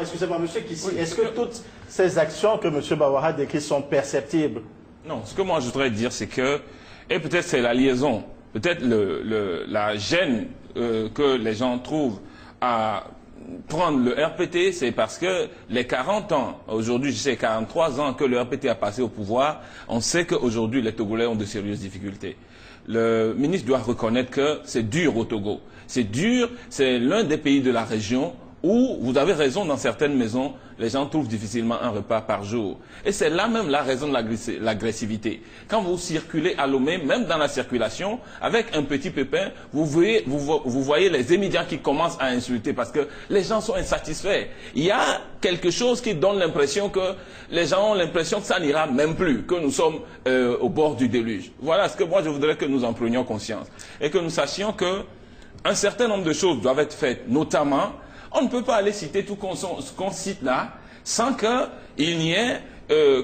Excusez-moi, monsieur Kissi, est-ce que toutes ces actions que M. Bawara décrit sont perceptibles? Non, ce que moi je voudrais dire, c'est que, et peut-être c'est la liaison, peut-être la gêne que les gens trouvent à prendre le RPT, c'est parce que les 40 ans, aujourd'hui je sais 43 ans que le RPT a passé au pouvoir, on sait qu'aujourd'hui les Togolais ont de sérieuses difficultés. Le ministre doit reconnaître que c'est dur au Togo. C'est dur, c'est l'un des pays de la région où, vous avez raison, dans certaines maisons, les gens trouvent difficilement un repas par jour. Et c'est là même la raison de l'agressivité. Quand vous circulez à Lomé, même dans la circulation, avec un petit pépin, vous voyez les immédiats qui commencent à insulter parce que les gens sont insatisfaits. Il y a quelque chose qui donne l'impression que les gens ont l'impression que ça n'ira même plus, que nous sommes au bord du déluge. Voilà ce que moi je voudrais que nous en prenions conscience. Et que nous sachions que un certain nombre de choses doivent être faites, notamment, on ne peut pas aller citer tout ce qu'on cite là sans qu'il n'y ait,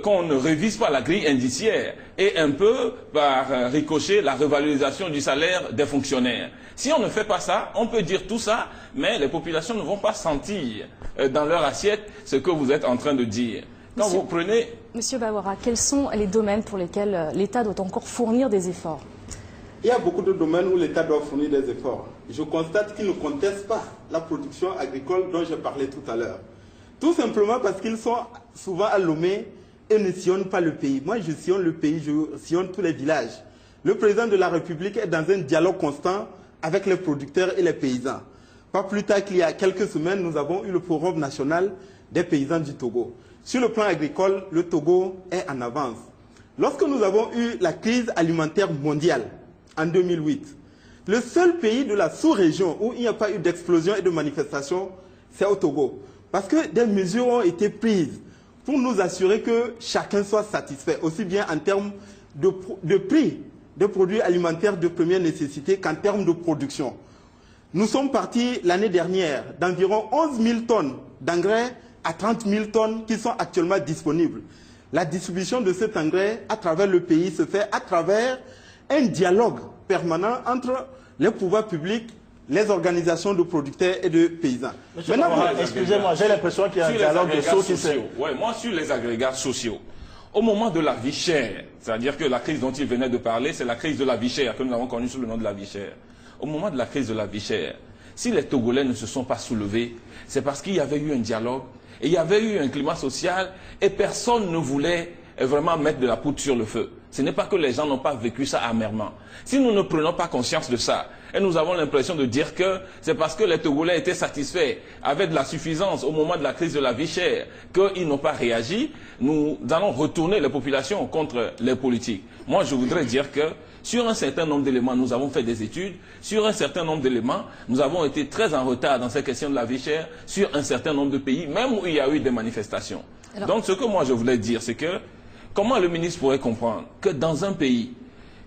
qu'on ne révise pas la grille indiciaire et un peu par ricochet la revalorisation du salaire des fonctionnaires. Si on ne fait pas ça, on peut dire tout ça, mais les populations ne vont pas sentir dans leur assiette ce que vous êtes en train de dire. Quand vous prenez... Monsieur Bawara, quels sont les domaines pour lesquels l'État doit encore fournir des efforts? Il y a beaucoup de domaines où l'État doit fournir des efforts. Je constate qu'ils ne contestent pas la production agricole dont j'ai parlé tout à l'heure. Tout simplement parce qu'ils sont souvent à Lomé et ne sillonnent pas le pays. Moi, je sillonne le pays, je sillonne tous les villages. Le président de la République est dans un dialogue constant avec les producteurs et les paysans. Pas plus tard qu'il y a quelques semaines, nous avons eu le forum national des paysans du Togo. Sur le plan agricole, le Togo est en avance. Lorsque nous avons eu la crise alimentaire mondiale, en 2008. Le seul pays de la sous-région où il n'y a pas eu d'explosion et de manifestation, c'est au Togo. Parce que des mesures ont été prises pour nous assurer que chacun soit satisfait, aussi bien en termes de prix des produits alimentaires de première nécessité qu'en termes de production. Nous sommes partis l'année dernière d'environ 11 000 tonnes d'engrais à 30 000 tonnes qui sont actuellement disponibles. La distribution de cet engrais à travers le pays se fait à travers un dialogue permanent entre les pouvoirs publics, les organisations de producteurs et de paysans. Excusez-moi, j'ai l'impression qu'il y a un dialogue de sociaux. Oui, moi, sur les agrégats sociaux, au moment de la vie chère, c'est-à-dire que la crise dont il venait de parler, c'est la crise de la vie chère que nous avons connue sous le nom de la vie chère. Au moment de la crise de la vie chère, si les Togolais ne se sont pas soulevés, c'est parce qu'il y avait eu un dialogue, et il y avait eu un climat social, et personne ne voulait vraiment mettre de la poudre sur le feu. Ce n'est pas que les gens n'ont pas vécu ça amèrement. Si nous ne prenons pas conscience de ça, et nous avons l'impression de dire que c'est parce que les Togolais étaient satisfaits avec de la suffisance au moment de la crise de la vie chère qu'ils n'ont pas réagi, nous allons retourner les populations contre les politiques. Moi, je voudrais dire que sur un certain nombre d'éléments, nous avons fait des études. Sur un certain nombre d'éléments, nous avons été très en retard dans cette question de la vie chère sur un certain nombre de pays, même où il y a eu des manifestations. Donc, ce que moi je voulais dire, c'est que comment le ministre pourrait comprendre que dans un pays,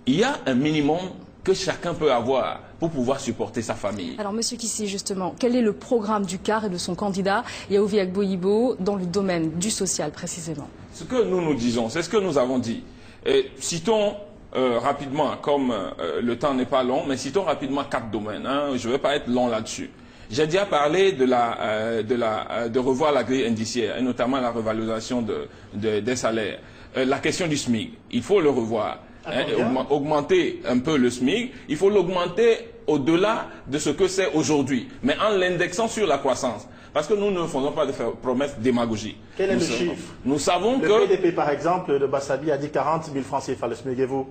il y a un minimum que chacun peut avoir pour pouvoir supporter sa famille? Alors, Monsieur Kissi, justement, quel est le programme du CAR et de son candidat, Yaovi Agboyibo, dans le domaine du social, précisément? Ce que nous disons, c'est ce que nous avons dit. Et citons rapidement, comme le temps n'est pas long, mais citons rapidement 4 domaines. Hein, je ne vais pas être long là-dessus. J'ai déjà parlé de revoir la grille indiciaire, et notamment la revalorisation des salaires. La question du SMIC, il faut le revoir. Augmenter un peu le SMIC, il faut l'augmenter au-delà de ce que c'est aujourd'hui, mais en l'indexant sur la croissance. Parce que nous ne faisons pas de promesses démagogiques. Quel est le chiffre? Nous savons que... Le PDP, par exemple, de Bassabi a dit 40 000 francs CFA, le SMIC, et vous?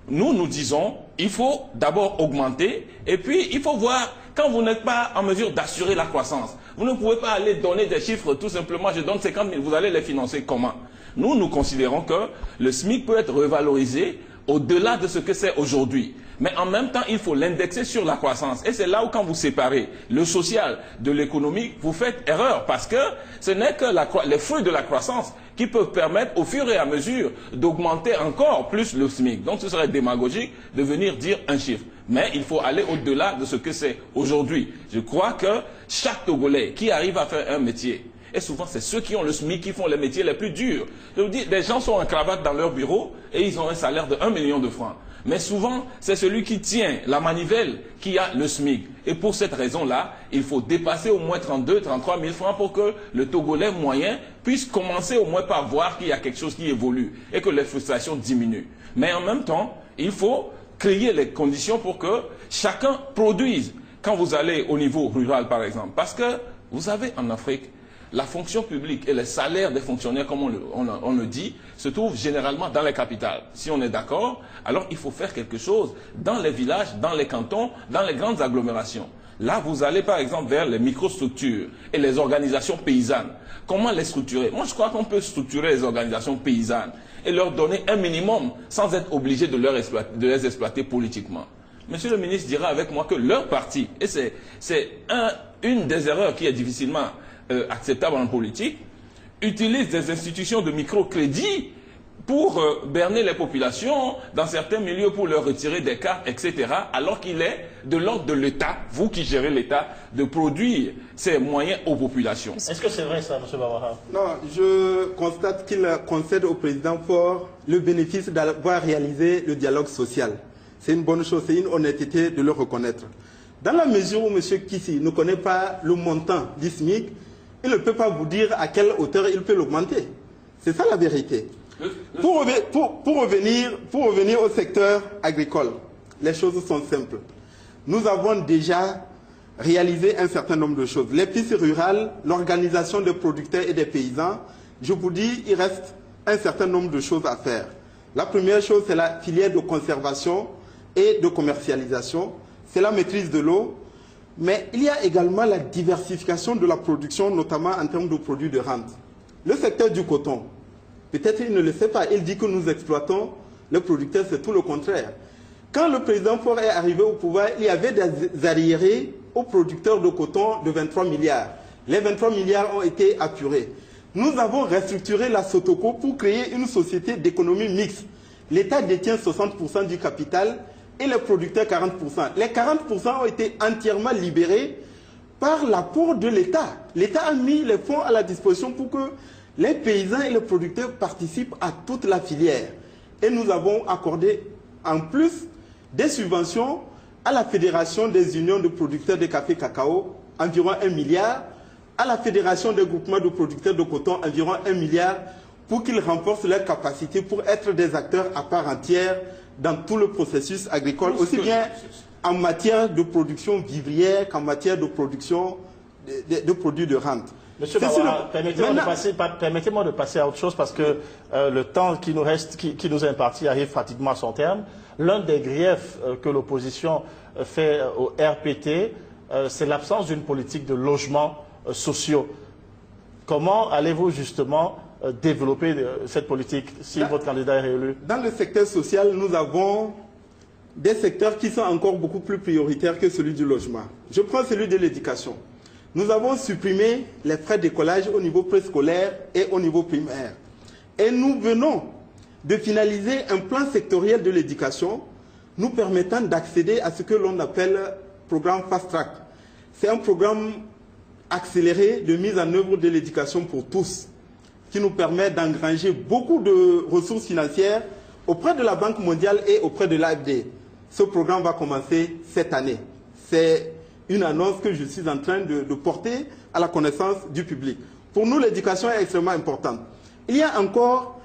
Nous disons, il faut d'abord augmenter, et puis il faut voir, quand vous n'êtes pas en mesure d'assurer la croissance, vous ne pouvez pas aller donner des chiffres, tout simplement, je donne 50 000, vous allez les financer comment? Nous considérons que le SMIC peut être revalorisé au-delà de ce que c'est aujourd'hui. Mais en même temps, il faut l'indexer sur la croissance. Et c'est là où, quand vous séparez le social de l'économique, vous faites erreur. Parce que ce n'est que les fruits de la croissance qui peuvent permettre, au fur et à mesure, d'augmenter encore plus le SMIC. Donc, ce serait démagogique de venir dire un chiffre. Mais il faut aller au-delà de ce que c'est aujourd'hui. Je crois que chaque Togolais qui arrive à faire un métier, et souvent, c'est ceux qui ont le SMIC qui font les métiers les plus durs. Je vous dis, des gens sont en cravate dans leur bureau et ils ont un salaire de 1 million de francs. Mais souvent, c'est celui qui tient la manivelle qui a le SMIC. Et pour cette raison-là, il faut dépasser au moins 32 000, 33 000 francs pour que le Togolais moyen puisse commencer au moins par voir qu'il y a quelque chose qui évolue et que les frustrations diminuent. Mais en même temps, il faut créer les conditions pour que chacun produise. Quand vous allez au niveau rural, par exemple, parce que vous avez en Afrique, la fonction publique et les salaires des fonctionnaires, comme on le dit, se trouvent généralement dans les capitales. Si on est d'accord, alors il faut faire quelque chose dans les villages, dans les cantons, dans les grandes agglomérations. Là, vous allez par exemple vers les microstructures et les organisations paysannes. Comment les structurer? Moi, je crois qu'on peut structurer les organisations paysannes et leur donner un minimum sans être obligé de les exploiter politiquement. Monsieur le ministre dira avec moi que leur parti, et c'est une des erreurs qui est difficilement acceptable en politique, utilise des institutions de microcrédit pour berner les populations dans certains milieux pour leur retirer des cartes, etc. Alors qu'il est de l'ordre de l'État, vous qui gérez l'État, de produire ces moyens aux populations. Est-ce que c'est vrai ça, M. Bawara? Non, je constate qu'il concède au président Faure le bénéfice d'avoir réalisé le dialogue social. C'est une bonne chose, c'est une honnêteté de le reconnaître. Dans la mesure où M. Kissi ne connaît pas le montant du SMIC, il ne peut pas vous dire à quelle hauteur il peut l'augmenter. C'est ça la vérité. Pour revenir au secteur agricole, les choses sont simples. Nous avons déjà réalisé un certain nombre de choses. Les pistes rurales, l'organisation des producteurs et des paysans, je vous dis, il reste un certain nombre de choses à faire. La première chose, c'est la filière de conservation et de commercialisation. C'est la maîtrise de l'eau. Mais il y a également la diversification de la production, notamment en termes de produits de rente. Le secteur du coton, peut-être il ne le sait pas, il dit que nous exploitons les producteurs, c'est tout le contraire. Quand le président Faure est arrivé au pouvoir, il y avait des arriérés aux producteurs de coton de 23 milliards. Les 23 milliards ont été apurés. Nous avons restructuré la Sotoco pour créer une société d'économie mixte. L'État détient 60% du capital et les producteurs 40%. Les 40% ont été entièrement libérés par l'apport de l'État. L'État a mis les fonds à la disposition pour que les paysans et les producteurs participent à toute la filière. Et nous avons accordé en plus des subventions à la Fédération des unions de producteurs de café cacao, environ 1 milliard, à la Fédération des groupements de producteurs de coton, environ 1 milliard, pour qu'ils renforcent leurs capacités pour être des acteurs à part entière dans tout le processus agricole, aussi bien en matière de production vivrière qu'en matière de production de produits de rente. Monsieur Bawara, permettez-moi de passer à autre chose parce que le temps qui nous reste, qui nous est imparti arrive pratiquement à son terme. L'un des griefs que l'opposition fait au RPT, c'est l'absence d'une politique de logement sociaux. Comment allez-vous justement développer cette politique si votre candidat est réélu? Dans le secteur social, nous avons des secteurs qui sont encore beaucoup plus prioritaires que celui du logement. Je prends celui de l'éducation. Nous avons supprimé les frais d'écolage au niveau préscolaire et au niveau primaire. Et nous venons de finaliser un plan sectoriel de l'éducation nous permettant d'accéder à ce que l'on appelle programme Fast Track. C'est un programme accéléré de mise en œuvre de l'éducation pour tous qui nous permet d'engranger beaucoup de ressources financières auprès de la Banque mondiale et auprès de l'AFD. Ce programme va commencer cette année. C'est une annonce que je suis en train de porter à la connaissance du public. Pour nous, l'éducation est extrêmement importante. Il y a encore